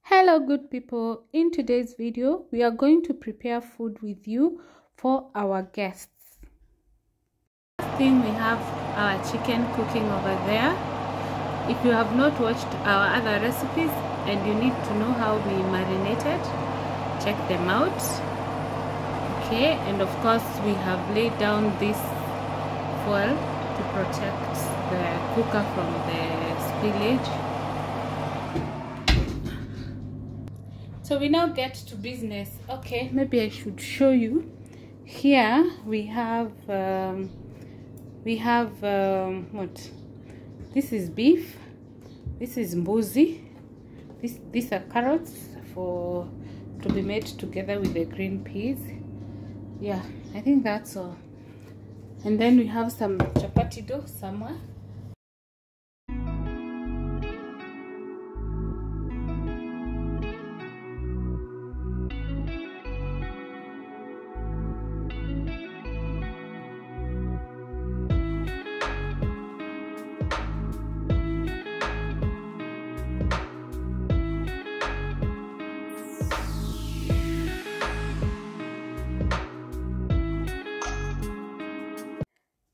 Hello good people, in today's video we are going to prepare food with you for our guests. First thing, we have our chicken cooking over there. If you have not watched our other recipes and you need to know how we marinated, check them out. Okay, and of course we have laid down this foil to protect the cooker from the spillage. So we now get to business. Okay, maybe I should show you. Here we have what? This is beef. This is mbuzi. These are carrots to be made together with the green peas. Yeah, I think that's all. And then we have some chapati dough somewhere.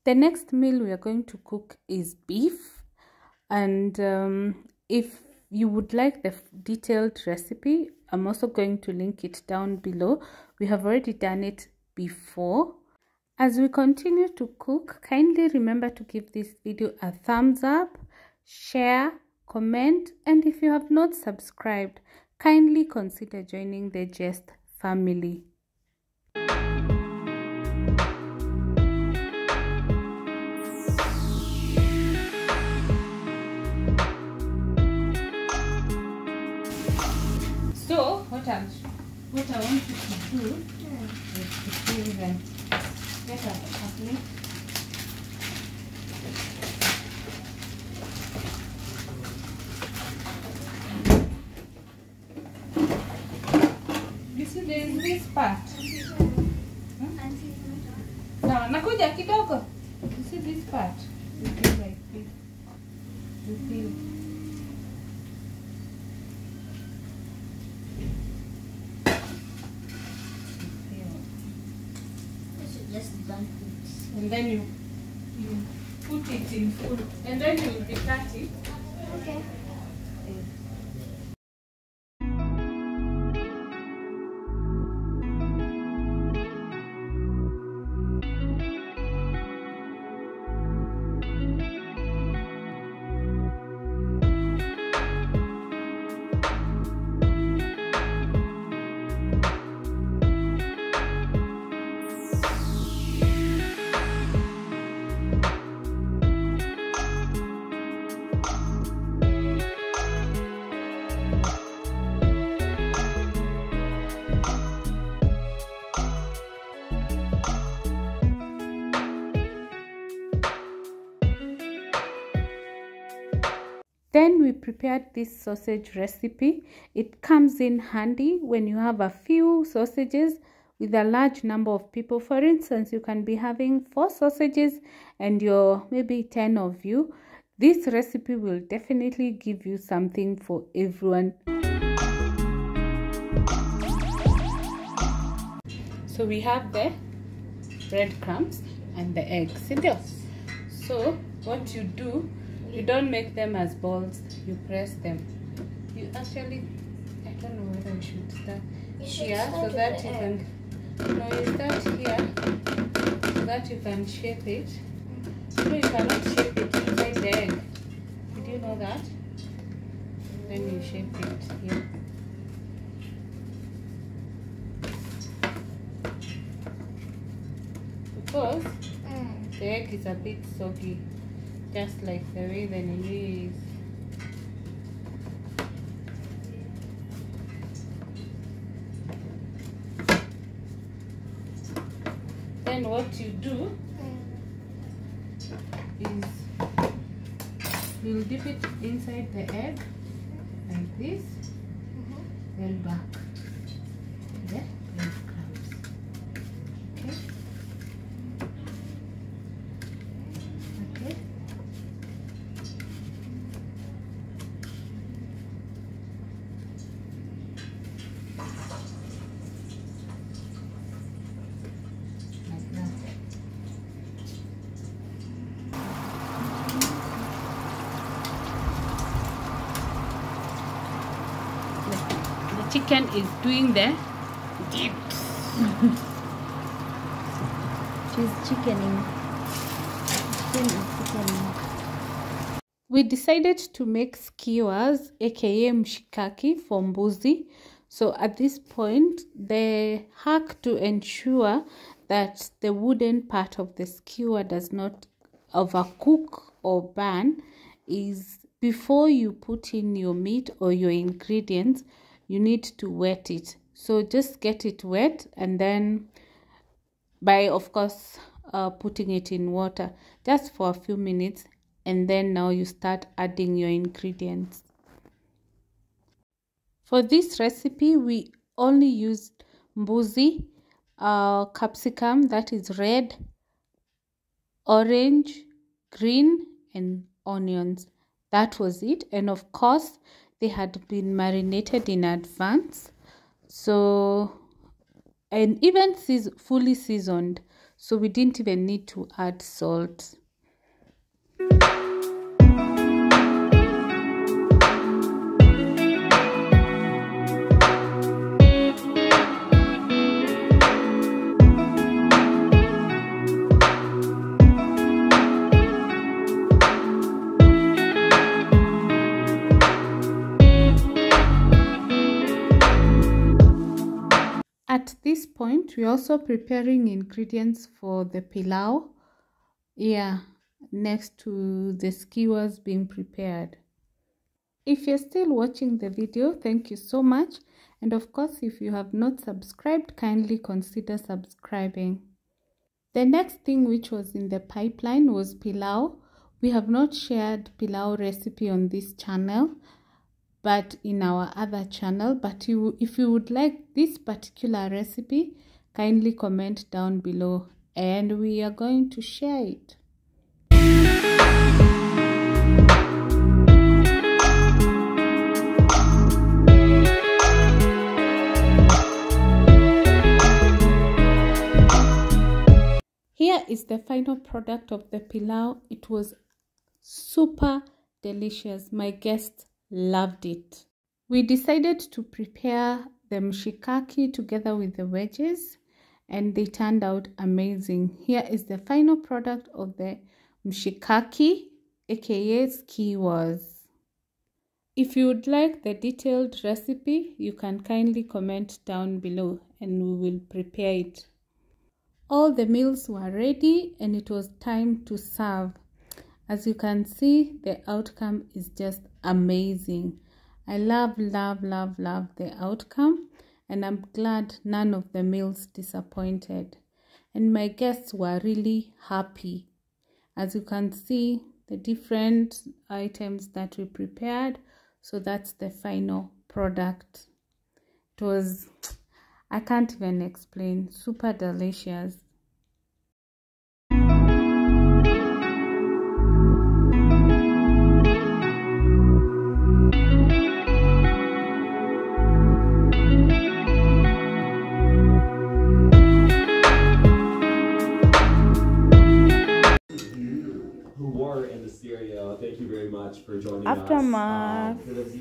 The next meal we are going to cook is beef, and if you would like the detailed recipe, I'm also going to link it down below. We have already done it before. As we continue to cook, kindly remember to give this video a thumbs up, share, comment, and if you have not subscribed, kindly consider joining the Jest family. So what I want you to do is to fill them. Get a plate. You see there is this part. Now nakuja kidogo. You see this part. You feel like this. You feel. Just blunt it. And then you put it in full, and then you will be cutting. Okay. Then we prepared this sausage recipe. It comes in handy when you have a few sausages with a large number of people. For instance, you can be having 4 sausages and you're maybe 10 of you. This recipe will definitely give you something for everyone. So we have the breadcrumbs and the eggs. So what you do, you don't make them as balls, you press them. You actually, I don't know whether we should start here so that you can, no, you start here so that you can shape it. No, you cannot shape it inside the egg. Did you know that? Then you shape it here. Because the egg is a bit soggy. Just like the way the nini is. Then what you do is you'll dip it inside the egg like this, then back the breadcrumbs. Okay. chicken is doing the dips. She's chickening. Chicken is chickening. We decided to make skewers, aka mshikaki, for mbuzi. So at this point, the hack to ensure that the wooden part of the skewer does not overcook or burn is before you put in your meat or your ingredients, you need to wet it. So just get it wet, and then by, of course, putting it in water just for a few minutes, and then now you start adding your ingredients. For this recipe, we only used mbuzi, capsicum, that is red, orange, green, and onions. That was it. And of course, they had been marinated in advance. So, and even fully seasoned. So we didn't even need to add salt. At this point, we're also preparing ingredients for the pilau. Yeah, next to the skewers being prepared. If you're still watching the video, thank you so much. And of course, if you have not subscribed, kindly consider subscribing. The next thing which was in the pipeline was pilau. We have not shared pilau recipe on this channel, but in our other channel. But if you would like this particular recipe, kindly comment down below and we are going to share it. Here is the final product of the pilau. It was super delicious. My guests loved it. We decided to prepare the mshikaki together with the wedges, and they turned out amazing. Here is the final product of the mshikaki, aka skewers. If you would like the detailed recipe, you can kindly comment down below and we will prepare it. All the meals were ready and it was time to serve. As you can see, the outcome is just amazing. I love the outcome, and I'm glad none of the meals disappointed. And my guests were really happy. As you can see, the different items that we prepared. So that's the final product. It was, I can't even explain, super delicious. Thank you very much for joining Aftermath. us. For those of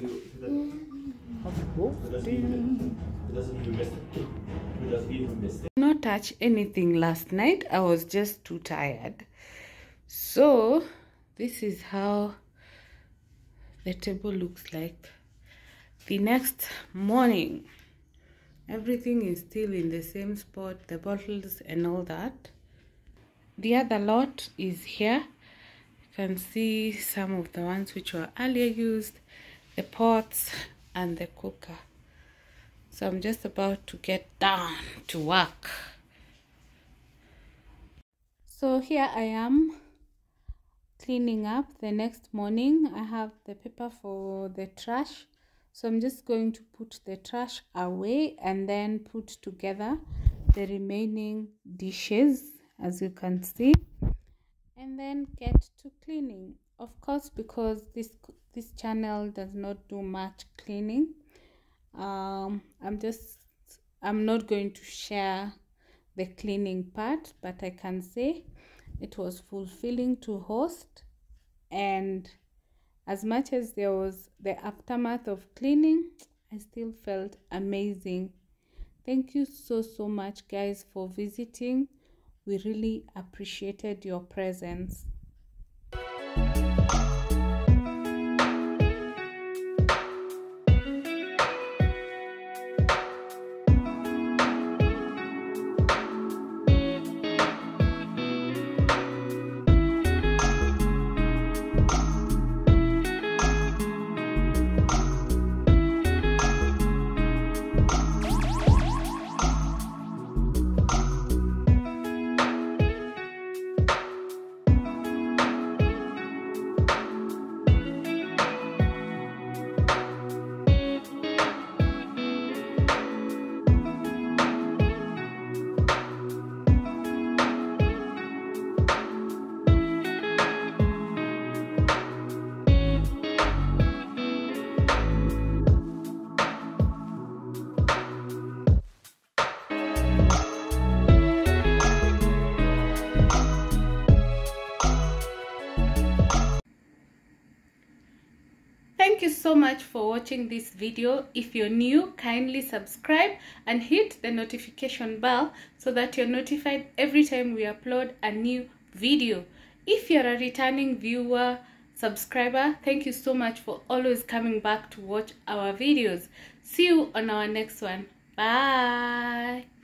you who missed it. Not touch anything last night. I was just too tired. So this is how the table looks like. The next morning, everything is still in the same spot, the bottles and all that. The other lot is here. You can see some of the ones which were earlier used, the pots and the cooker. So I'm just about to get down to work. So here I am cleaning up. The next morning I have the paper for the trash. So I'm just going to put the trash away and then put together the remaining dishes, as you can see, and then get to cleaning. Of course, because this channel does not do much cleaning, I'm not going to share the cleaning part, but I can say it was fulfilling to host. And as much as there was the aftermath of cleaning, I still felt amazing. Thank you so much, guys, for visiting. We really appreciated your presence. Thank you so much for watching this video. If you're new, kindly subscribe and hit the notification bell so that you're notified every time we upload a new video. If you're a returning viewer, subscriber, thank you so much for always coming back to watch our videos. See you on our next one. Bye.